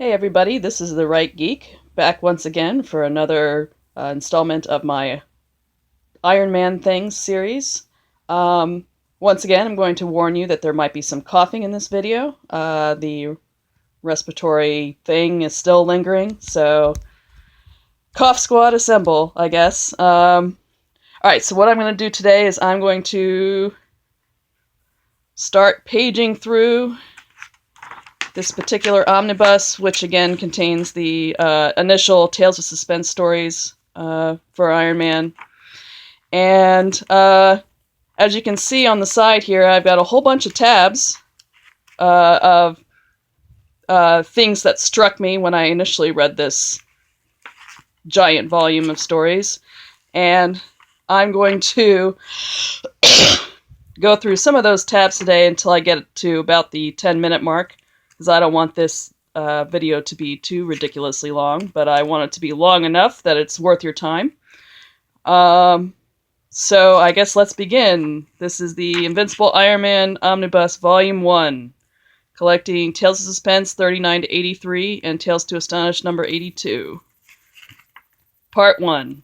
Hey everybody, this is the Right Geek, back once again for another installment of my Iron Man Things series. Once again, I'm going to warn you that there might be some coughing in this video. The respiratory thing is still lingering, so cough squad assemble, I guess. Alright, so what I'm going to do today is I'm going to start paging through this particular omnibus, which again contains the initial Tales of Suspense stories for Iron Man. And as you can see on the side here, I've got a whole bunch of tabs of things that struck me when I initially read this giant volume of stories. And I'm going to go through some of those tabs today until I get to about the 10-minute mark, because I don't want this video to be too ridiculously long, but I want it to be long enough that it's worth your time. So I guess let's begin. This is the Invincible Iron Man Omnibus Volume 1, collecting Tales of Suspense 39 to 83 and Tales to Astonish number 82. Part 1.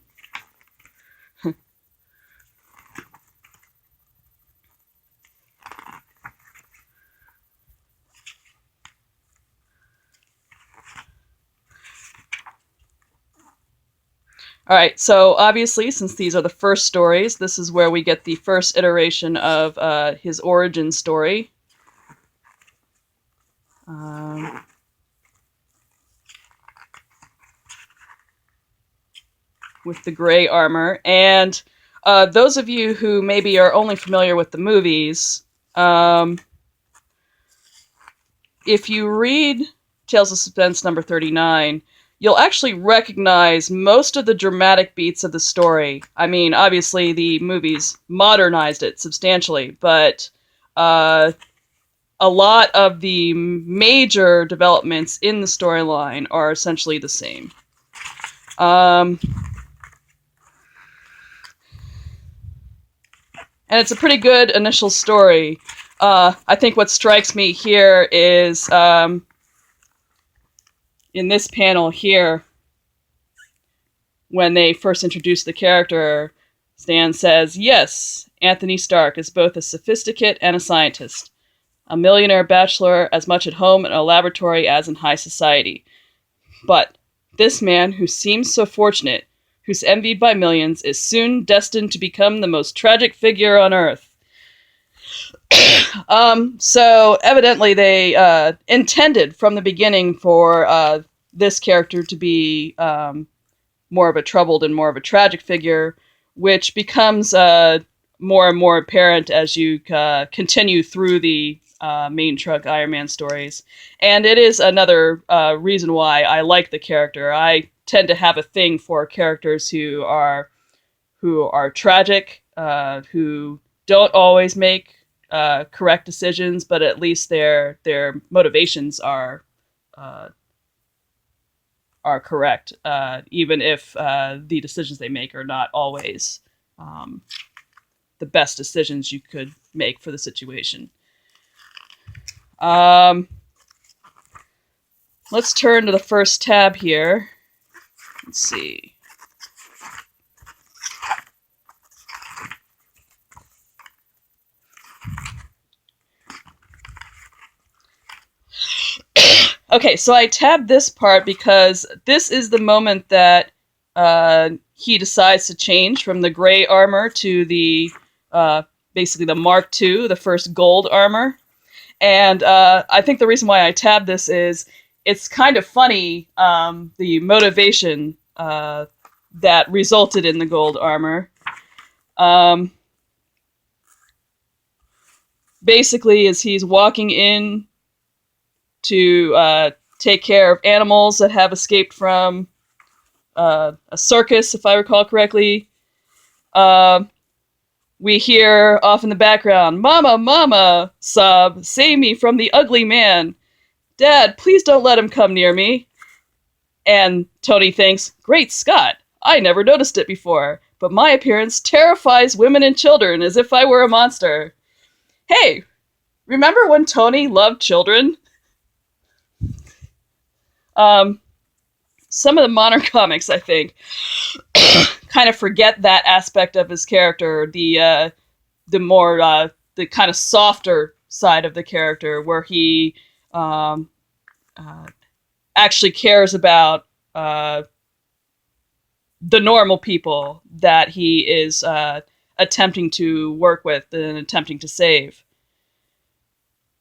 Alright, so obviously, since these are the first stories, this is where we get the first iteration of his origin story. With the gray armor. And those of you who maybe are only familiar with the movies, if you read Tales of Suspense number 39, you'll actually recognize most of the dramatic beats of the story. I mean, obviously the movies modernized it substantially, but a lot of the major developments in the storyline are essentially the same. And it's a pretty good initial story. I think what strikes me here is in this panel here, when they first introduce the character, Stan says, "Yes, Anthony Stark is both a sophisticate and a scientist. A millionaire bachelor, as much at home in a laboratory as in high society. But this man, who seems so fortunate, who's envied by millions, is soon destined to become the most tragic figure on Earth." So evidently they intended from the beginning for this character to be more of a troubled and more of a tragic figure, which becomes more and more apparent as you continue through the main trunk Iron Man stories. And it is another reason why I like the character. I tend to have a thing for characters who are tragic, who don't always make correct decisions, but at least their motivations are correct, even if the decisions they make are not always the best decisions you could make for the situation. Let's turn to the first tab here. Let's see. Okay, so I tabbed this part because this is the moment that he decides to change from the gray armor to the basically the Mark II, the first gold armor. And I think the reason why I tabbed this is it's kind of funny, the motivation that resulted in the gold armor. Basically, as he's walking in to take care of animals that have escaped from a circus, if I recall correctly. We hear off in the background, "Mama, Mama," sob, "save me from the ugly man. Dad, please don't let him come near me." And Tony thinks, "Great Scott, I never noticed it before, but my appearance terrifies women and children as if I were a monster." Hey, remember when Tony loved children? Um, some of the modern comics, I think, kind of forget that aspect of his character, the more the kind of softer side of the character, where he um, uh, actually cares about the normal people that he is attempting to work with and attempting to save.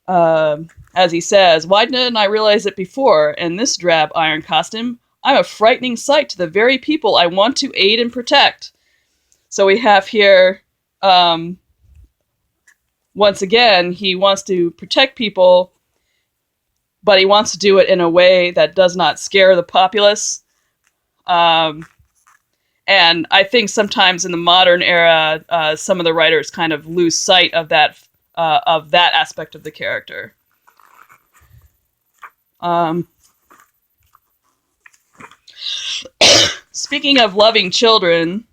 As he says, why didn't I realize it before? In this drab iron costume, I'm a frightening sight to the very people I want to aid and protect. So we have here, once again, he wants to protect people, but he wants to do it in a way that does not scare the populace. Um, and I think sometimes in the modern era, some of the writers kind of lose sight of that aspect of the character. Um, Speaking of loving children,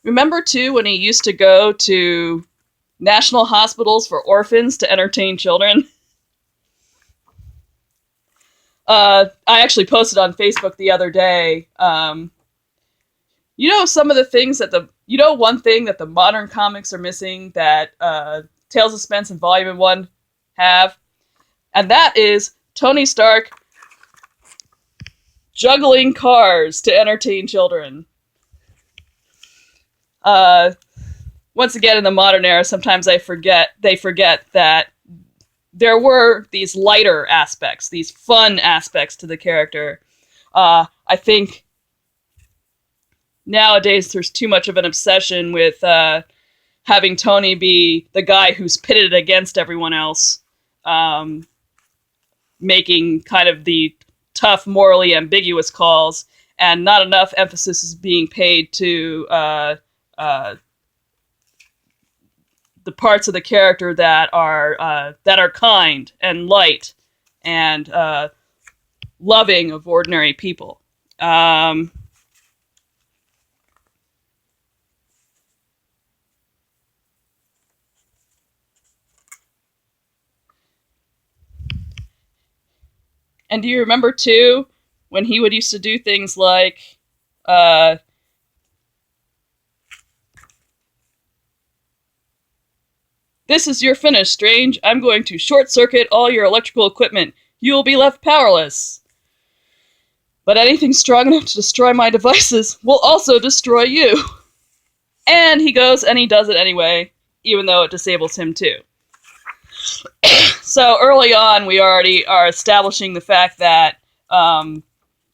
remember too when he used to go to national hospitals for orphans to entertain children? I actually posted on Facebook the other day. Some of the things that one thing that the modern comics are missing that Tales of Suspense and Volume 1 have, and that is Tony Stark juggling cars to entertain children. Once again, in the modern era, sometimes they forget that there were these lighter aspects, these fun aspects to the character. I think nowadays there's too much of an obsession with having Tony be the guy who's pitted against everyone else, making kind of the tough, morally ambiguous calls, and not enough emphasis is being paid to the parts of the character that are kind and light and loving of ordinary people. And do you remember too when he would used to do things like this is your finish, Strange. I'm going to short circuit all your electrical equipment. You will be left powerless. But anything strong enough to destroy my devices will also destroy you. And he goes and he does it anyway, even though it disables him too. So early on, we already are establishing the fact that,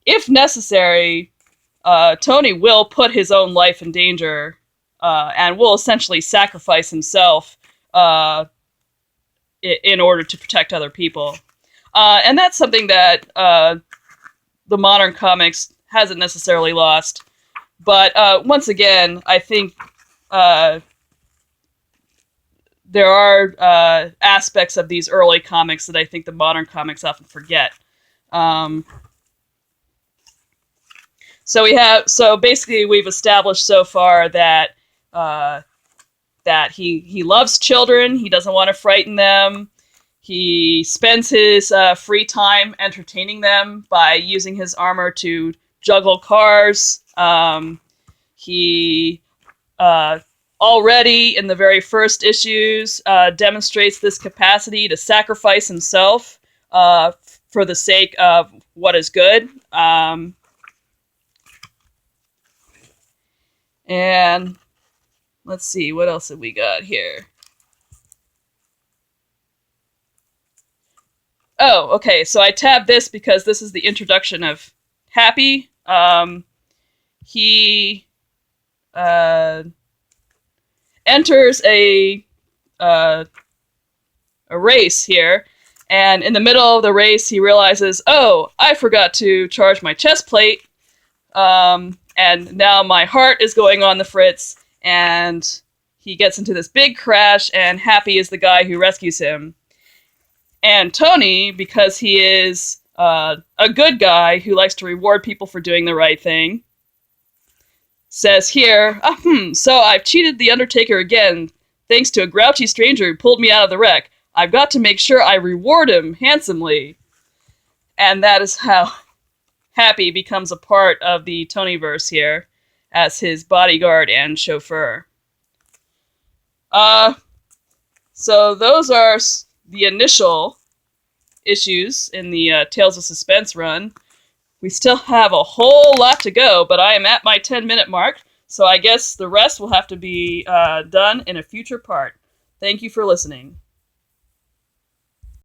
if necessary, Tony will put his own life in danger and will essentially sacrifice himself in order to protect other people. And that's something that the modern comics hasn't necessarily lost. But once again, I think there are aspects of these early comics that I think the modern comics often forget. So basically we've established so far that that he loves children. He doesn't want to frighten them. He spends his free time entertaining them by using his armor to juggle cars. He already in the very first issues demonstrates this capacity to sacrifice himself for the sake of what is good. And let's see, what else have we got here? Oh, okay, so I tabbed this because this is the introduction of Happy. He enters a race here, and in the middle of the race he realizes, oh, I forgot to charge my chest plate, and now my heart is going on the fritz, and he gets into this big crash, and Happy is the guy who rescues him. And Tony, because he is a good guy who likes to reward people for doing the right thing, says here, so I've cheated the Undertaker again, thanks to a grouchy stranger who pulled me out of the wreck. I've got to make sure I reward him handsomely. And that is how Happy becomes a part of the Tonyverse here as his bodyguard and chauffeur. So those are the initial issues in the Tales of Suspense run. We still have a whole lot to go, but I am at my 10-minute mark, so I guess the rest will have to be done in a future part. Thank you for listening.